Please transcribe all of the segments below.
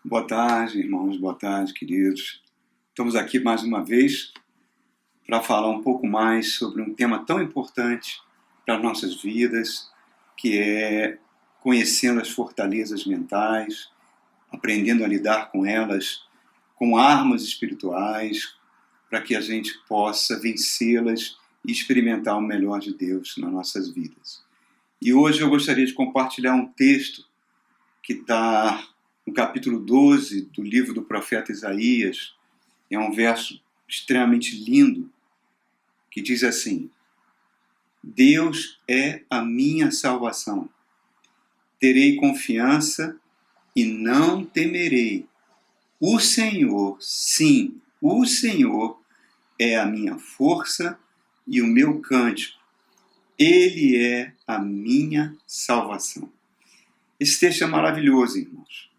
Boa tarde, irmãos, boa tarde, queridos. Estamos aqui mais uma vez para falar um pouco mais sobre um tema tão importante para as nossas vidas, que é conhecendo as fortalezas mentais, aprendendo a lidar com elas com armas espirituais, para que a gente possa vencê-las e experimentar o melhor de Deus nas nossas vidas. E hoje eu gostaria de compartilhar um texto que está no capítulo 12 do livro do profeta Isaías. É um verso extremamente lindo, que diz assim: Deus é a minha salvação. Terei confiança e não temerei. O Senhor, sim, o Senhor é a minha força e o meu cântico. Ele é a minha salvação. Esse texto é maravilhoso, irmãos.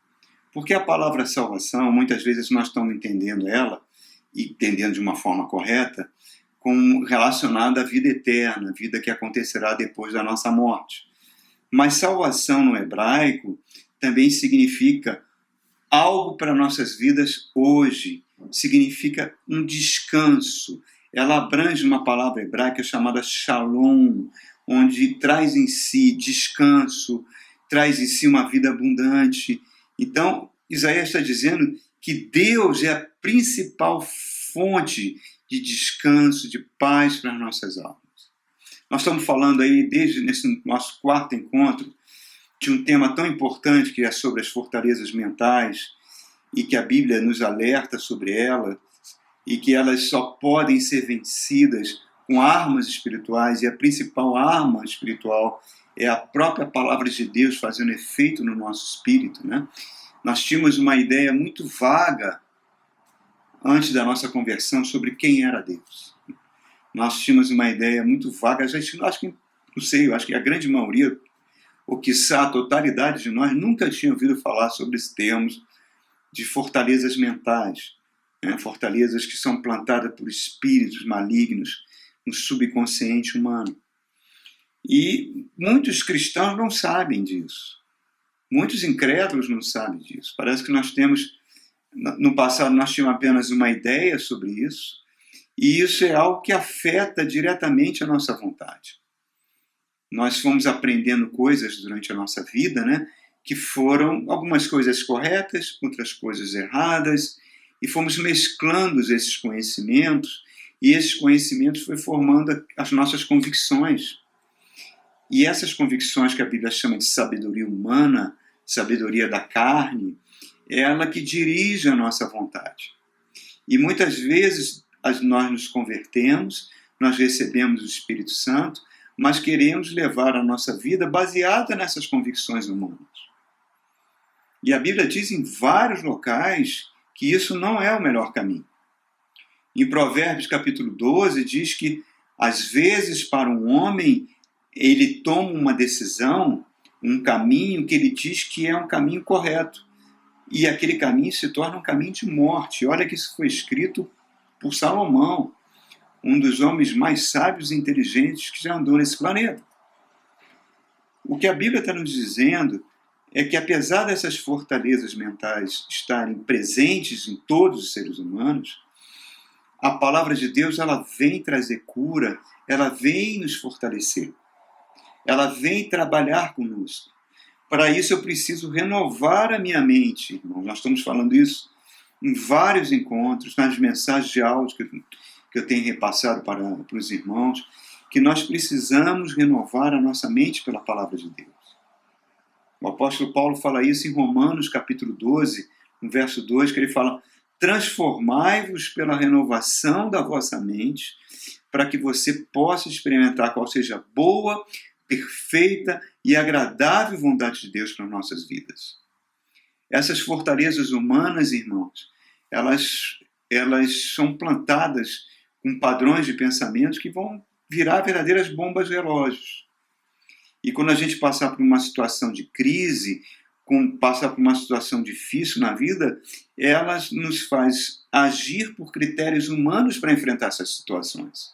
Porque a palavra salvação, muitas vezes nós estamos entendendo ela, e entendendo de uma forma correta, como relacionada à vida eterna, a vida que acontecerá depois da nossa morte. Mas salvação no hebraico também significa algo para nossas vidas hoje, significa um descanso. Ela abrange uma palavra hebraica chamada shalom, onde traz em si descanso, traz em si uma vida abundante. Então, Isaías está dizendo que Deus é a principal fonte de descanso, de paz para as nossas almas. Nós estamos falando aí, desde nesse nosso quarto encontro, de um tema tão importante que é sobre as fortalezas mentais, e que a Bíblia nos alerta sobre elas, e que elas só podem ser vencidas com armas espirituais, e a principal arma espiritual é a própria palavra de Deus fazendo efeito no nosso espírito, né? Nós tínhamos uma ideia muito vaga antes da nossa conversão sobre quem era Deus. Nós tínhamos uma ideia muito vaga, eu acho que a grande maioria, ou quiçá a totalidade de nós, nunca tinha ouvido falar sobre esses termos de fortalezas mentais, né? Fortalezas que são plantadas por espíritos malignos no subconsciente humano. E muitos cristãos não sabem disso. Muitos incrédulos não sabem disso. Parece que nós temos, no passado nós tínhamos apenas uma ideia sobre isso, e isso é algo que afeta diretamente a nossa vontade. Nós fomos aprendendo coisas durante a nossa vida, né, que foram algumas coisas corretas, outras coisas erradas, e fomos mesclando esses conhecimentos, e esses conhecimentos foi formando as nossas convicções. E essas convicções que a Bíblia chama de sabedoria humana, sabedoria da carne, é ela que dirige a nossa vontade. E muitas vezes nós nos convertemos, nós recebemos o Espírito Santo, mas queremos levar a nossa vida baseada nessas convicções humanas. E a Bíblia diz em vários locais que isso não é o melhor caminho. Em Provérbios capítulo 12 diz que, às vezes, para um homem, ele toma uma decisão, um caminho que ele diz que é um caminho correto. E aquele caminho se torna um caminho de morte. Olha que isso foi escrito por Salomão, um dos homens mais sábios e inteligentes que já andou nesse planeta. O que a Bíblia está nos dizendo é que, apesar dessas fortalezas mentais estarem presentes em todos os seres humanos, a palavra de Deus ela vem trazer cura, ela vem nos fortalecer, ela vem trabalhar conosco. Para isso eu preciso renovar a minha mente, irmão. Nós estamos falando isso em vários encontros, nas mensagens de áudio que eu tenho repassado para os irmãos, que nós precisamos renovar a nossa mente pela palavra de Deus. O apóstolo Paulo fala isso em Romanos capítulo 12, no verso 2, que ele fala: transformai-vos pela renovação da vossa mente, para que você possa experimentar qual seja a boa, perfeita e agradável vontade de Deus para as nossas vidas. Essas fortalezas humanas, irmãos, elas são plantadas com padrões de pensamento que vão virar verdadeiras bombas relógios. E quando a gente passar por uma situação de crise, passar por uma situação difícil na vida, elas nos faz agir por critérios humanos para enfrentar essas situações.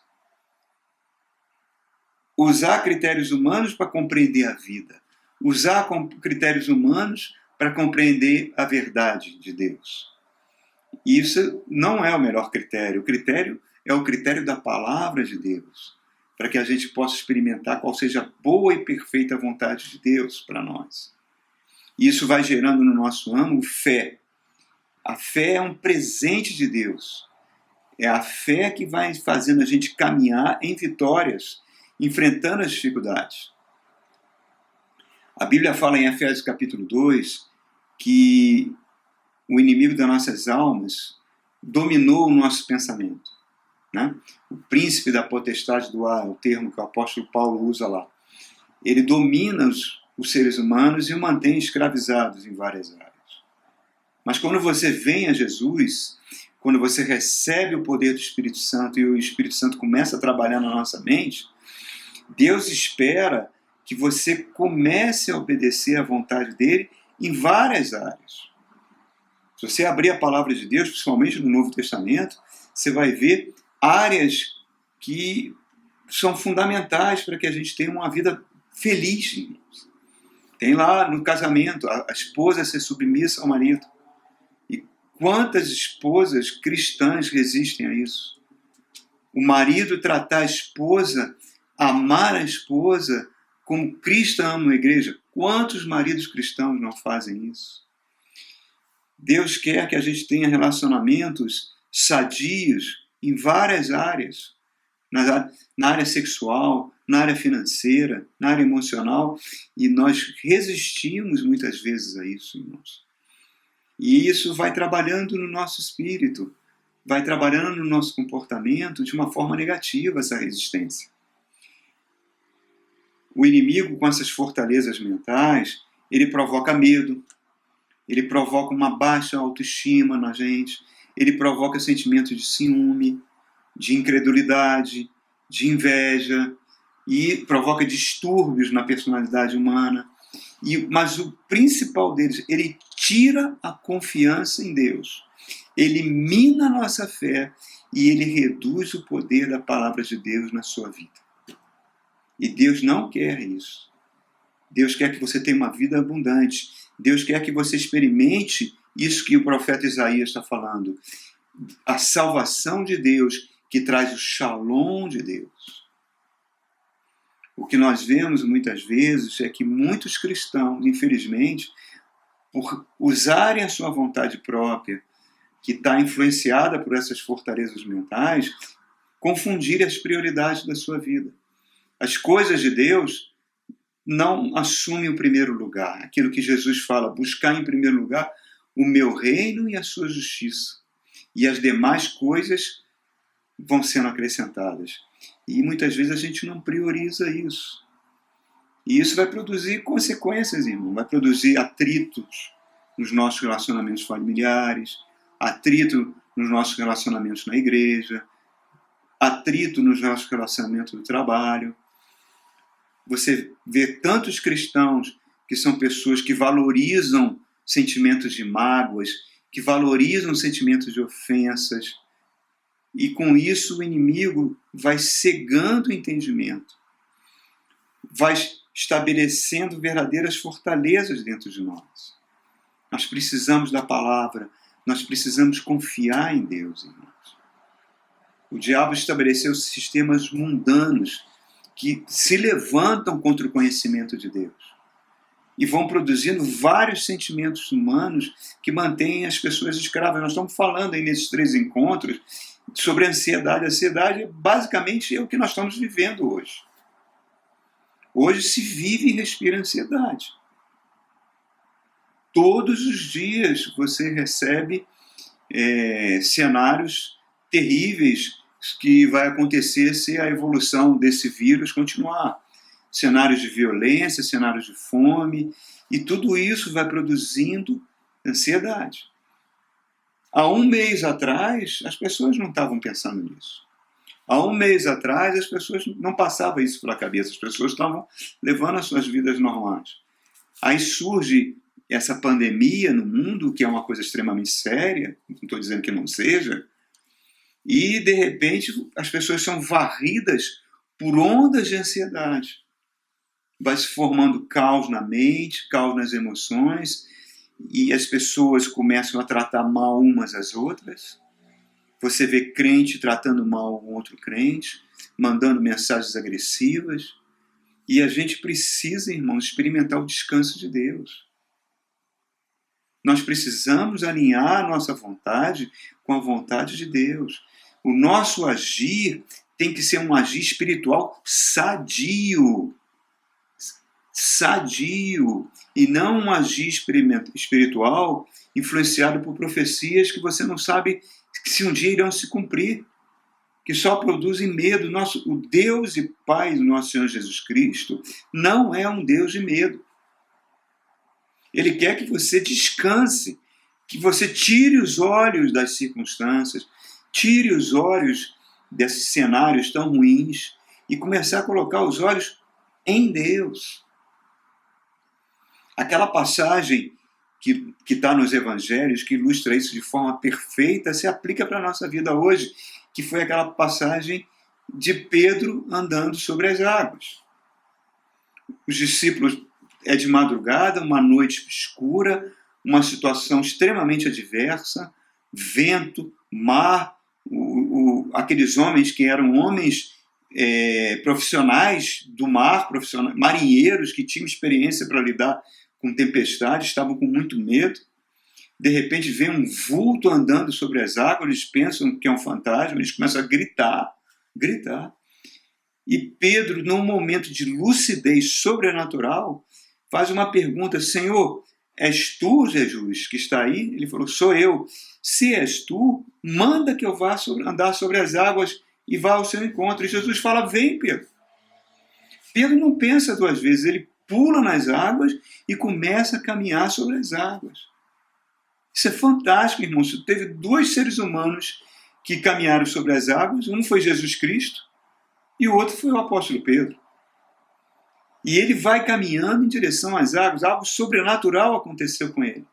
Usar critérios humanos para compreender a vida. Usar critérios humanos para compreender a verdade de Deus. E isso não é o melhor critério. O critério é o critério da palavra de Deus, para que a gente possa experimentar qual seja a boa e perfeita vontade de Deus para nós. E isso vai gerando no nosso âmago fé. A fé é um presente de Deus. É a fé que vai fazendo a gente caminhar em vitórias, enfrentando as dificuldades. A Bíblia fala em Efésios capítulo 2 que o inimigo das nossas almas dominou o nosso pensamento. Né? O príncipe da potestade do ar, é o termo que o apóstolo Paulo usa lá. Ele domina os seres humanos e o mantém escravizados em várias áreas. Mas quando você vem a Jesus, quando você recebe o poder do Espírito Santo e o Espírito Santo começa a trabalhar na nossa mente, Deus espera que você comece a obedecer à vontade dele em várias áreas. Se você abrir a palavra de Deus, principalmente no Novo Testamento, você vai ver áreas que são fundamentais para que a gente tenha uma vida feliz. Tem lá no casamento, a esposa ser submissa ao marido. E quantas esposas cristãs resistem a isso? O marido tratar a esposa, amar a esposa como Cristo ama a igreja. Quantos maridos cristãos não fazem isso? Deus quer que a gente tenha relacionamentos sadios em várias áreas. Na área sexual, na área financeira, na área emocional. E nós resistimos muitas vezes a isso, irmãos. E isso vai trabalhando no nosso espírito, vai trabalhando no nosso comportamento de uma forma negativa, essa resistência. O inimigo, com essas fortalezas mentais, ele provoca medo, ele provoca uma baixa autoestima na gente, ele provoca sentimento de ciúme, de incredulidade, de inveja, e provoca distúrbios na personalidade humana. Mas o principal deles, ele tira a confiança em Deus, elimina a nossa fé e ele reduz o poder da palavra de Deus na sua vida. E Deus não quer isso. Deus quer que você tenha uma vida abundante. Deus quer que você experimente isso que o profeta Isaías está falando. A salvação de Deus que traz o shalom de Deus. O que nós vemos muitas vezes é que muitos cristãos, infelizmente, por usarem a sua vontade própria, que está influenciada por essas fortalezas mentais, confundirem as prioridades da sua vida. As coisas de Deus não assumem o primeiro lugar. Aquilo que Jesus fala, buscar em primeiro lugar o meu reino e a sua justiça. E as demais coisas vão sendo acrescentadas. E muitas vezes a gente não prioriza isso. E isso vai produzir consequências, irmão. Vai produzir atritos nos nossos relacionamentos familiares, atrito nos nossos relacionamentos na igreja, atrito nos nossos relacionamentos do trabalho. Você vê tantos cristãos que são pessoas que valorizam sentimentos de mágoas, que valorizam sentimentos de ofensas, e com isso o inimigo vai cegando o entendimento, vai estabelecendo verdadeiras fortalezas dentro de nós. Nós precisamos da palavra, nós precisamos confiar em Deus, irmãos. O diabo estabeleceu sistemas mundanos que se levantam contra o conhecimento de Deus e vão produzindo vários sentimentos humanos que mantêm as pessoas escravas. Nós estamos falando aí nesses 3 encontros sobre a ansiedade. A ansiedade basicamente é o que nós estamos vivendo hoje. Hoje se vive e respira ansiedade. Todos os dias você recebe cenários terríveis que vai acontecer se a evolução desse vírus continuar. Cenários de violência, cenários de fome, e tudo isso vai produzindo ansiedade. Há 1 mês atrás, as pessoas não estavam pensando nisso. Há 1 mês atrás, as pessoas não passavam isso pela cabeça, as pessoas estavam levando as suas vidas normais. Aí surge essa pandemia no mundo, que é uma coisa extremamente séria, não estou dizendo que não seja, e, de repente, as pessoas são varridas por ondas de ansiedade. Vai se formando caos na mente, caos nas emoções, e as pessoas começam a tratar mal umas às outras. Você vê crente tratando mal um outro crente, mandando mensagens agressivas. E a gente precisa, irmãos, experimentar o descanso de Deus. Nós precisamos alinhar a nossa vontade com a vontade de Deus. O nosso agir tem que ser um agir espiritual sadio. Sadio. E não um agir espiritual influenciado por profecias que você não sabe se um dia irão se cumprir, que só produzem medo. O Deus e Pai do nosso Senhor Jesus Cristo não é um Deus de medo. Ele quer que você descanse, que você tire os olhos das circunstâncias, tire os olhos desses cenários tão ruins e começar a colocar os olhos em Deus. Aquela passagem que está nos evangelhos, que ilustra isso de forma perfeita, se aplica para a nossa vida hoje, que foi aquela passagem de Pedro andando sobre as águas. Os discípulos, é de madrugada, uma noite escura, uma situação extremamente adversa, vento, mar, aqueles homens que eram homens profissionais do mar, marinheiros que tinham experiência para lidar com tempestade, estavam com muito medo. De repente vem um vulto andando sobre as águas, eles pensam que é um fantasma, eles começam a gritar. E Pedro, num momento de lucidez sobrenatural, faz uma pergunta: Senhor, és tu, Jesus, que está aí? Ele falou: sou eu. Se és tu, manda que eu vá andar sobre as águas e vá ao seu encontro. E Jesus fala: vem, Pedro. Pedro não pensa duas vezes, ele pula nas águas e começa a caminhar sobre as águas. Isso é fantástico, irmãos. Teve dois seres humanos que caminharam sobre as águas. Um foi Jesus Cristo e o outro foi o apóstolo Pedro. E ele vai caminhando em direção às águas. Algo sobrenatural aconteceu com ele.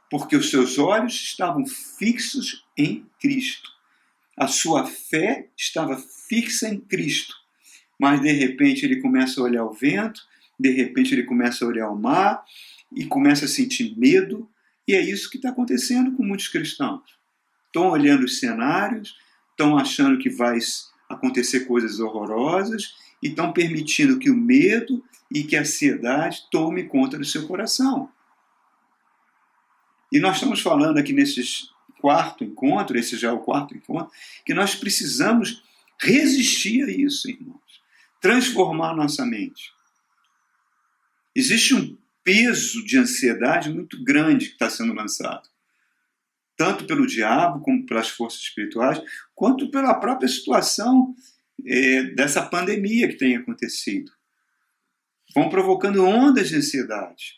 Porque os seus olhos estavam fixos em Cristo. A sua fé estava fixa em Cristo. Mas, de repente, ele começa a olhar o vento, de repente, ele começa a olhar o mar e começa a sentir medo. E é isso que está acontecendo com muitos cristãos. Estão olhando os cenários, estão achando que vai acontecer coisas horrorosas e estão permitindo que o medo e que a ansiedade tome conta do seu coração. E nós estamos falando aqui nesse quarto encontro, esse já é o quarto encontro, que nós precisamos resistir a isso, irmãos. Transformar a nossa mente. Existe um peso de ansiedade muito grande que está sendo lançado. Tanto pelo diabo, como pelas forças espirituais, quanto pela própria situação dessa pandemia que tem acontecido. Vão provocando ondas de ansiedade.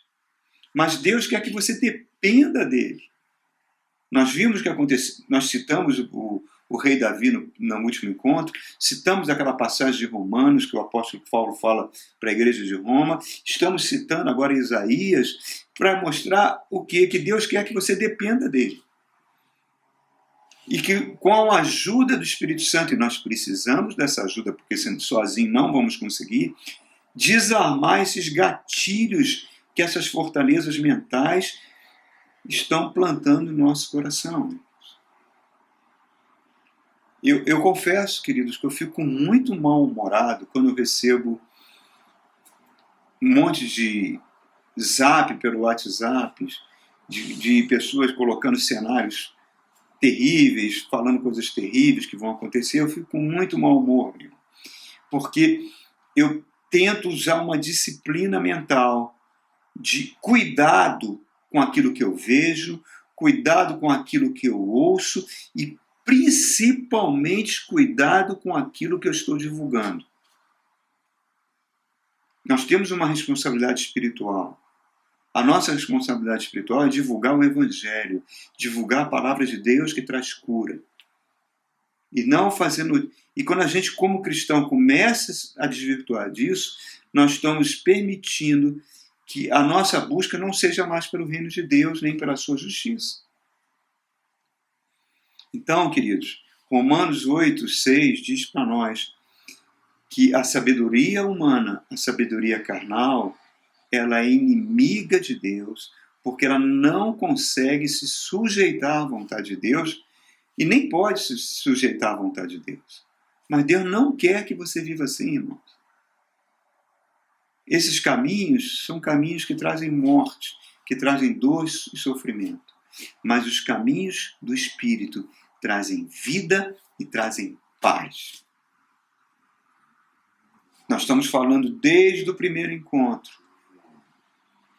Mas Deus quer que você dependa dele. Nós vimos que aconteceu, nós citamos o rei Davi no último encontro, citamos aquela passagem de Romanos que o apóstolo Paulo fala para a igreja de Roma, estamos citando agora Isaías para mostrar o quê? Que Deus quer que você dependa dele. E que com a ajuda do Espírito Santo, e nós precisamos dessa ajuda, porque sendo sozinho não vamos conseguir, desarmar esses gatilhos que essas fortalezas mentais estão plantando no nosso coração. Eu confesso, queridos, que eu fico muito mal-humorado quando eu recebo um monte de zap pelo WhatsApp, de pessoas colocando cenários terríveis, falando coisas terríveis que vão acontecer. Eu fico com muito mau humor, porque eu tento usar uma disciplina mental de cuidado com aquilo que eu vejo, cuidado com aquilo que eu ouço e principalmente cuidado com aquilo que eu estou divulgando. Nós temos uma responsabilidade espiritual. A nossa responsabilidade espiritual é divulgar o Evangelho, divulgar a palavra de Deus que traz cura. E não fazendo. E quando a gente, como cristão, começa a desvirtuar disso, nós estamos permitindo que a nossa busca não seja mais pelo reino de Deus, nem pela sua justiça. Então, queridos, Romanos 8:6 diz para nós que a sabedoria humana, a sabedoria carnal, ela é inimiga de Deus, porque ela não consegue se sujeitar à vontade de Deus e nem pode se sujeitar à vontade de Deus. Mas Deus não quer que você viva assim, irmãos. Esses caminhos são caminhos que trazem morte, que trazem dor e sofrimento. Mas os caminhos do Espírito trazem vida e trazem paz. Nós estamos falando desde o primeiro encontro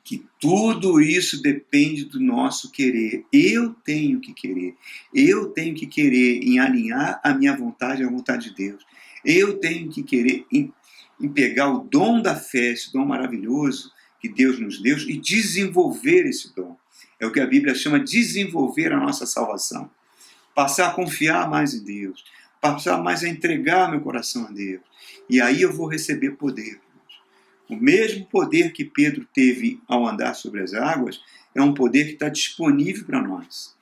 que tudo isso depende do nosso querer. Eu tenho que querer. Eu tenho que querer em alinhar a minha vontade à vontade de Deus. Eu tenho que querer em pegar o dom da fé, esse dom maravilhoso que Deus nos deu, e desenvolver esse dom. É o que a Bíblia chama de desenvolver a nossa salvação. Passar a confiar mais em Deus. Passar mais a entregar meu coração a Deus. E aí eu vou receber poder. O mesmo poder que Pedro teve ao andar sobre as águas é um poder que está disponível para nós.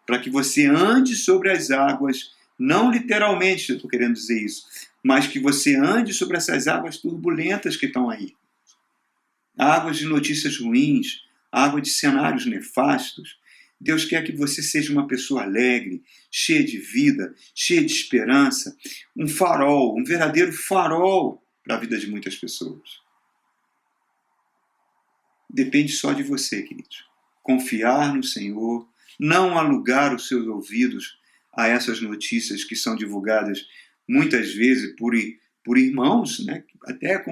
Para que você ande sobre as águas, não literalmente, eu estou querendo dizer isso, mas que você ande sobre essas águas turbulentas que estão aí. Águas de notícias ruins, água de cenários nefastos. Deus quer que você seja uma pessoa alegre, cheia de vida, cheia de esperança, um farol, um verdadeiro farol para a vida de muitas pessoas. Depende só de você, queridos. Confiar no Senhor, não alugar os seus ouvidos a essas notícias que são divulgadas muitas vezes por irmãos, né? Até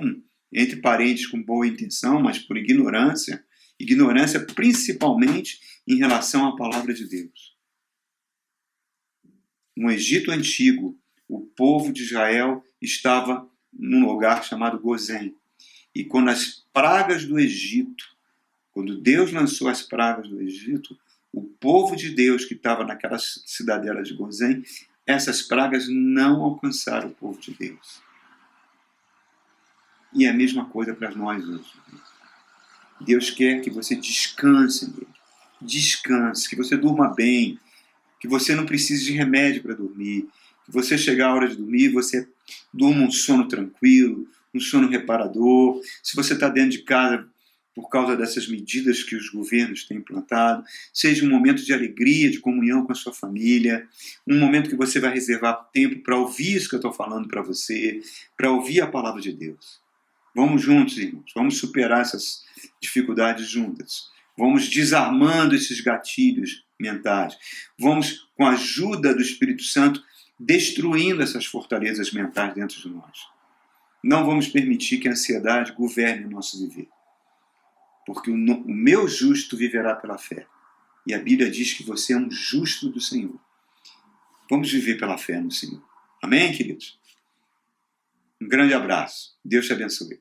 entre parentes com boa intenção, mas por ignorância. Ignorância principalmente em relação à palavra de Deus. No Egito Antigo, o povo de Israel estava num lugar chamado Gozém. E quando as pragas do Egito, quando Deus lançou as pragas do Egito, o povo de Deus que estava naquela cidadela de Gozém, essas pragas não alcançaram o povo de Deus. E é a mesma coisa para nós hoje. Deus quer que você descanse nele. Descanse, que você durma bem, que você não precise de remédio para dormir, que você chegar a hora de dormir, você durma um sono tranquilo, um sono reparador. Se você está dentro de casa por causa dessas medidas que os governos têm implantado, seja um momento de alegria, de comunhão com a sua família, um momento que você vai reservar tempo para ouvir isso que eu estou falando para você, para ouvir a palavra de Deus. Vamos juntos, irmãos, vamos superar essas dificuldades juntas. Vamos desarmando esses gatilhos mentais. Vamos, com a ajuda do Espírito Santo, destruindo essas fortalezas mentais dentro de nós. Não vamos permitir que a ansiedade governe o nosso viver. Porque o meu justo viverá pela fé. E a Bíblia diz que você é um justo do Senhor. Vamos viver pela fé no Senhor. Amém, queridos? Um grande abraço. Deus te abençoe.